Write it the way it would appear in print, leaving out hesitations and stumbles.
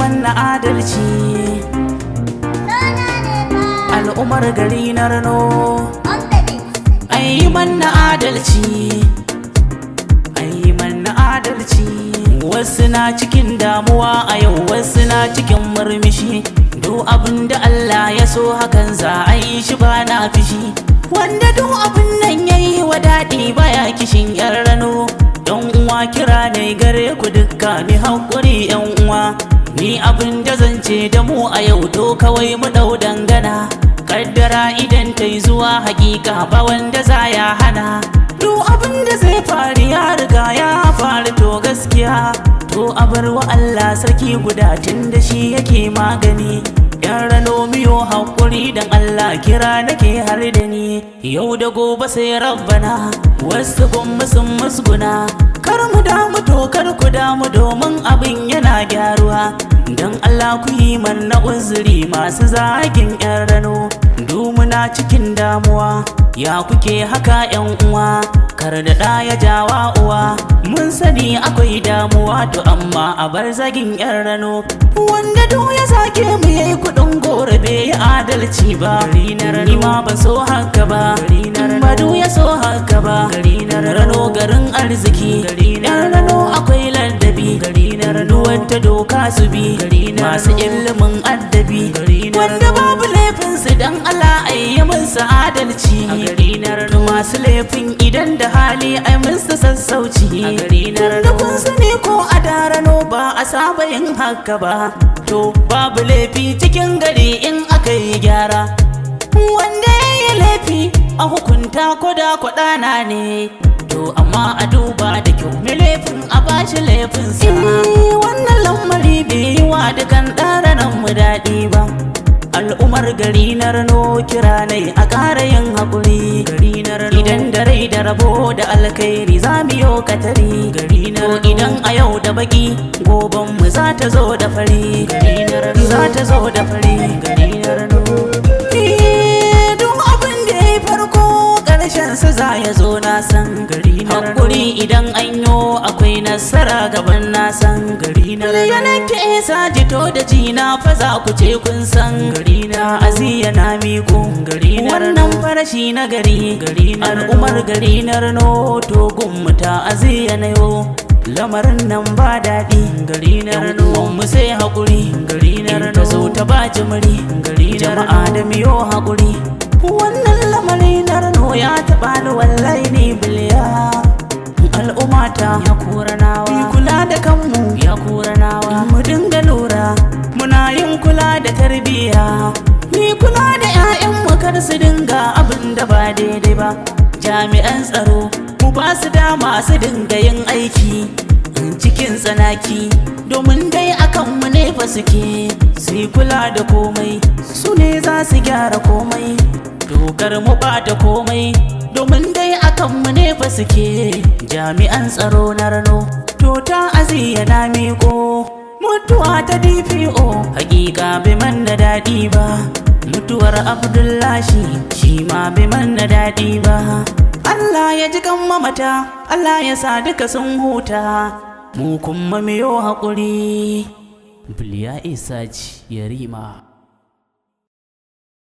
manna adalci. Al'ummar gari na Rano ai manna adalci, ai manna adalci. Wasu na cikin damuwa a yau, wasu na cikin murmushi. Duk abin da Allah ya so hakan za a yi shi ba na fishi. Wanda duk abin nan ya yi wa daɗi baya kishin yan Rano. Yan uwa kira ne gare ku dukka mi haƙuri yan uwa. Ni abin da zan ce da mu a yau to kawai mu ɗau dangana. Kaddara idan ta yi zuwa hakika ba wanda za ya hana. Duk abin da zai faru ya riga ya faru to gaskiya. To a bar wa Allah sarki guda tun da shi yake magani. Yan Rano miyo haƙuri dan Allah kira nake har da ni. Yau da gobe sai rabbana, wasu gumma sun musguna. Kar mu damu to kar ku damu domin abin yana gyaruwa. Dan Allah ku yi mana uzuri masu zagin yan Rano. Muna cikin damuwa ya kuke haka yan uwa. Kar da ɗa ya jawa uwa. Mun sani akwai damuwa to amma a bar zagin yan Rano. Wanda duk ya zage mu yayi kuɗin gore bai yi adalci ba. Ni ma ban so haka ba, Badu ya so haka ba. Rano garin arziki, yan Rano akwai ladabi. Wata doka su bi, masu ilimin addabi. Wanda babu laifinsu dan Allah ai yi musu adalci. Masu laifin idan da hali ai musu sassauci. Tunda kun sani ko a da Rano ba a saba yin haka ba. To babu laifi cikin gari in aka yi gyara. Wanda ya yi laifi a hukunta ko da kwaɗana ne. To amma a duba da kyau mai laifin a bashi laifinsa. Wannan lamari bai yi wa dukan ɗaranan mu daɗi ba. Al'ummar gari na Rano kira nai a ƙara yin haƙuri. Idan da rai da rabo da alkhairi za mu yi katari. To idan a yau da baki goben mu za ta zo da fari. Za ta zo da fari. Duk abin da ya yi farko ƙarshen sa za ya zo na san. Haƙuri idan an yo akwai nasara gaban na san. Yana ke sa jito da jina fa za ku ce kun san. Aziya na miko wannan farashi na gari. Al'ummar gari na Rano to gummu ta aziya na yo. Lamarin nan ba daɗi. Mu sai haƙuri. Ta zo ta ba jimiri. Jama'a da miyo haƙuri. Wannan lamari na Rano ya taɓa ni wallahi ni Bilya. Al'ummata ya kura nawa, mu kula da kanmu ya kura nawa. Mu dinga lura muna yin kula da tarbiyya. Ni kula da 'ya'yanmu kar su dinga abin da ba daidai ba. Jami'an tsaro mu ba su dama su dinga yin aiki cikin tsanaki. Domin dai akan mu ne fa suke su yi kula da komai. Su ne za su gyara komai. Dokar mu ba da komai. Domin dai akan mu ne fa suke jami'an tsaro na Rano. To ta aziya na miko mutuwa ta DPO hakika bai manna daɗi ba. Mutuwar Abdullahi shi ma bai manna daɗi ba. Allah ya ji kan mamata, Allah ya sa duka sun huta. Mu kuma miyo haƙuri. Bilya Isa Yarima.